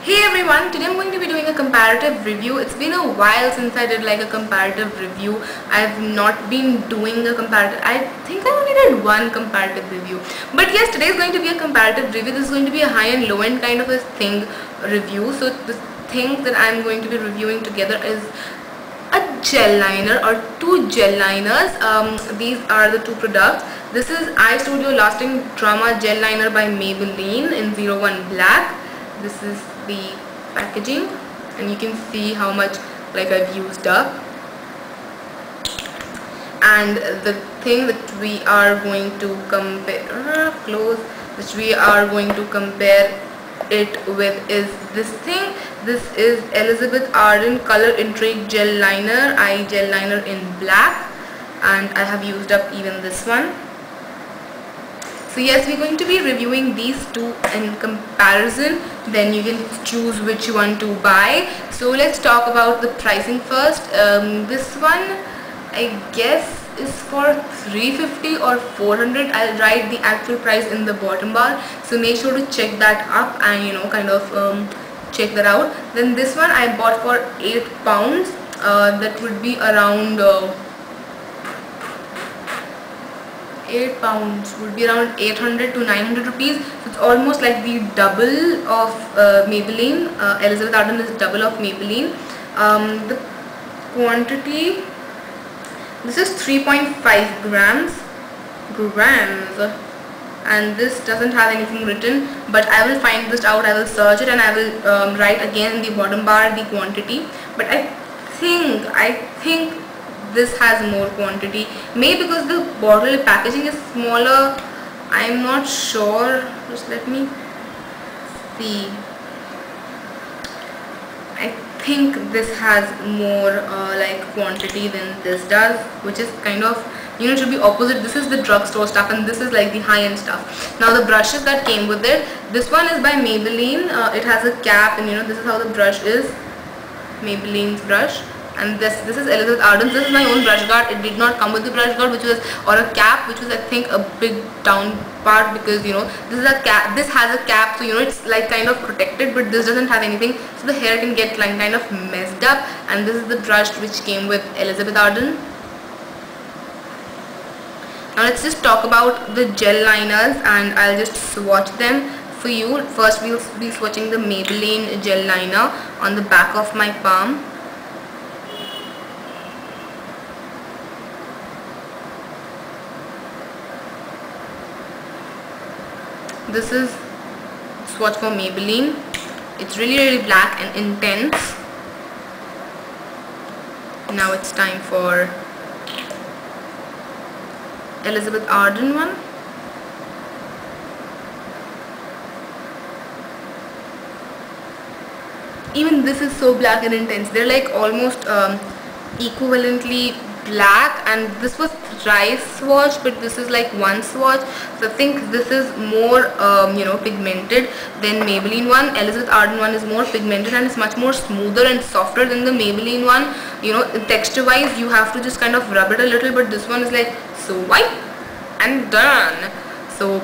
Hey everyone, today I'm going to be doing a comparative review. It's been a while since I did like a comparative review. I've not been doing a comparative, I think I only did one comparative review. But yes, today is going to be a comparative review. This is going to be a high and low end kind of a thing review. So the thing that I'm going to be reviewing together is a gel liner or two gel liners. These are the two products. This is Eye Studio Lasting Drama Gel Liner by Maybelline in 01 Black. This is the packaging and you can see how much like I've used up. And the thing that we are going to compare it with is this thing. This is Elizabeth Arden Color Intrigue Gel Liner, Eye Gel Liner in black, and I have used up even this one. So yes, we're going to be reviewing these two in comparison, then you can choose which one to buy. So let's talk about the pricing first. This one I guess is for 350 or 400. I'll write the actual price in the bottom bar, so make sure to check that up and kind of check that out. Then this one I bought for £8. That would be around £8 would be around 800 to 900 rupees. So it's almost like the double of Maybelline. Elizabeth Arden is double of Maybelline. The quantity, this is 3.5 grams, and this doesn't have anything written, but I will find this out. I will search it and I will write again in the bottom bar the quantity. But I think this has more quantity, maybe because the bottle packaging is smaller. I'm not sure, just let me see. I think this has more like quantity than this does, which is kind of should be opposite. This is the drugstore stuff and this is like the high-end stuff. Now the brushes that came with it, this one is by Maybelline. It has a cap and this is how the brush is, Maybelline's brush. And this is Elizabeth Arden. This is my own brush guard. It did not come with the brush guard, or a cap, which was I think a big down part, because this is a cap. This has a cap, so it's like kind of protected, but this doesn't have anything, so the hair can get like kind of messed up. And this is the brush which came with Elizabeth Arden. Now let's just talk about the gel liners and I'll just swatch them for you. First we'll be swatching the Maybelline gel liner on the back of my palm. This is swatch for Maybelline. It's really black and intense. Now it's time for Elizabeth Arden one. Even this is so black and intense. They're like almost equivalently black, and this was dry swatch, but this is like one swatch, so I think this is more pigmented than Maybelline one. Elizabeth Arden one is more pigmented and it's much more smoother and softer than the Maybelline one. Texture wise you have to just kind of rub it a little, but this one is like swipe and done. So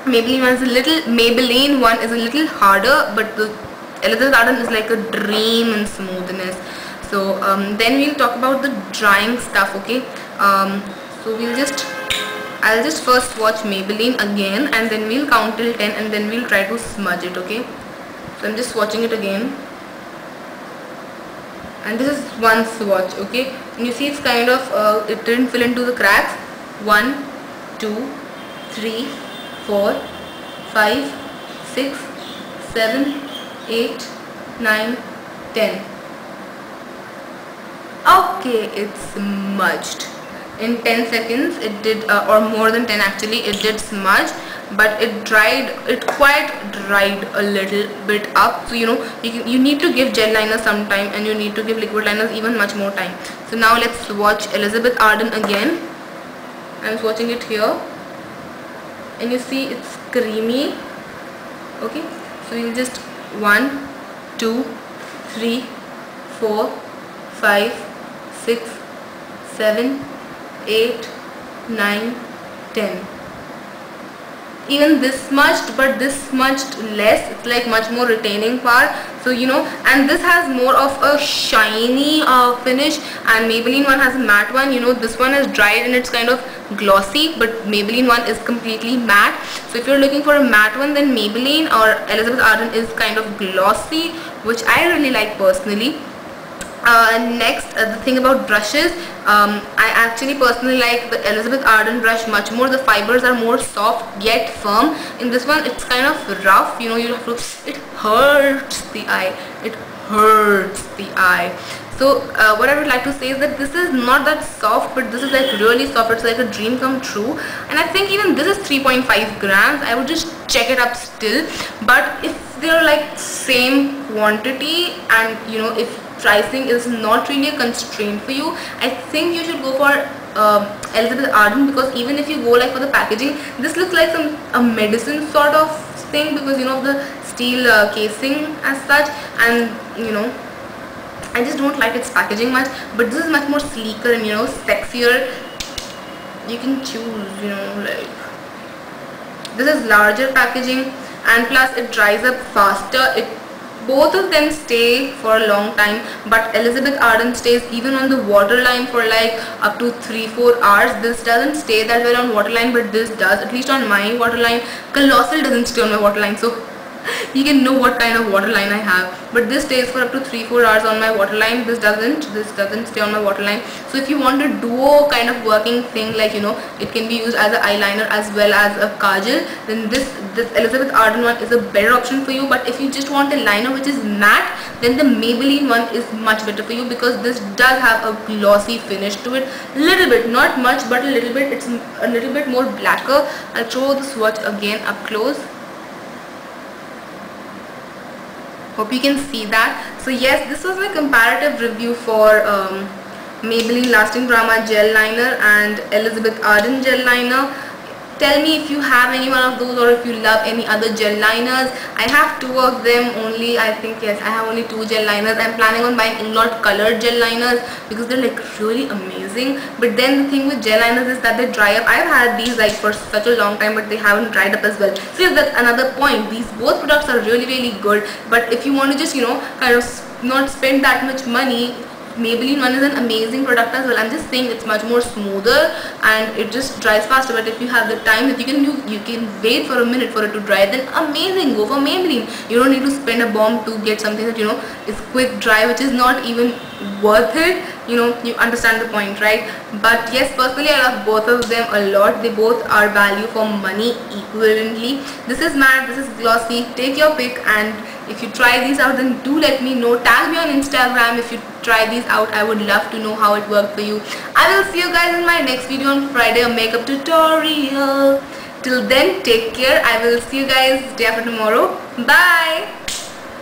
Maybelline one is a little harder, but the Elizabeth Arden is like a dream in smoothness. So then we'll talk about the drying stuff, okay? So I'll just first swatch Maybelline again and then we'll count till 10 and then we'll try to smudge it, okay? So I'm just swatching it again. And this is one swatch, okay? And you see it's kind of, it didn't fill into the cracks. 1, 2, 3, 4, 5, 6, 7, 8, 9, 10. Okay, it's smudged. In 10 seconds it did, or more than 10 actually, it did smudge, but it quite dried a little bit up. So you need to give gel liners some time and you need to give liquid liners even much more time. So now let's swatch Elizabeth Arden again. I'm swatching it here and you see it's creamy, okay? So you'll just 1, 2, 3, 4, 5, 6, 7, 8, 9, 10. even this much, but this much less. It's like much more retaining part. So you know, and this has more of a shiny finish, and Maybelline one has a matte one. You know, this one is dried and it's kind of glossy, but Maybelline one is completely matte. So if you're looking for a matte one, then Maybelline or Elizabeth Arden is kind of glossy, which I really like personally. Next, the thing about brushes, I actually personally like the Elizabeth Arden brush much more. The fibers are more soft yet firm. In this one, it's kind of rough. You know, you have to, it hurts the eye. It hurts the eye. So what I would like to say is that this is not that soft, but this is like really soft. It's like a dream come true. And I think even this is 3.5 grams. I would just check it up still. But if they're like same quantity, and you know, if pricing is not really a constraint for you, I think you should go for Elizabeth Arden, because even if you go like for the packaging, this looks like a medicine sort of thing, because you know, the steel casing as such, and you know, I just don't like its packaging much. But this is much more sleeker and you know, sexier. You can choose, you know, like this is larger packaging, and plus it dries up faster. Both of them stay for a long time, but Elizabeth Arden stays even on the waterline for like up to 3-4 hours. This doesn't stay that well on waterline, but this does, at least on my waterline. Colossal doesn't stay on my waterline, so you can know what kind of waterline I have. But this stays for up to 3-4 hours on my waterline. This doesn't stay on my waterline. So if you want a duo kind of working thing, like you know, it can be used as an eyeliner as well as a kajal, then this Elizabeth Arden one is a better option for you. But if you just want a liner which is matte, then the Maybelline one is much better for you, because this does have a glossy finish to it. Little bit, not much, but a little bit. It's a little bit more blacker. I'll show the swatch again up close. Hope you can see that. So yes, this was my comparative review for Maybelline Lasting Drama Gel Liner and Elizabeth Arden Gel Liner. Tell me if you have any one of those, or if you love any other gel liners. I have 2 of them only. I think, yes, I have only 2 gel liners. I'm planning on buying a lot colored gel liners, because they're like really amazing. But then the thing with gel liners is that they dry up. I've had these like for such a long time, but they haven't dried up as well. So yes, that's another point. These both products are really good. But if you want to just, you know, kind of not spend that much money, Maybelline one is an amazing product as well. I'm just saying it's much more smoother and it just dries faster. But if you have the time that you can wait for a minute for it to dry, then amazing, go for Maybelline. You don't need to spend a bomb to get something that, you know, is quick dry, which is not even worth it. You know, you understand the point, right? But yes, personally I love both of them a lot. They both are value for money equivalently. This is matte, this is glossy. Take your pick, and if you try these out, then do let me know. Tag me on Instagram if you try these out. I would love to know how it worked for you. I will see you guys in my next video on Friday, a makeup tutorial. Till then, take care. I will see you guys day after tomorrow. Bye.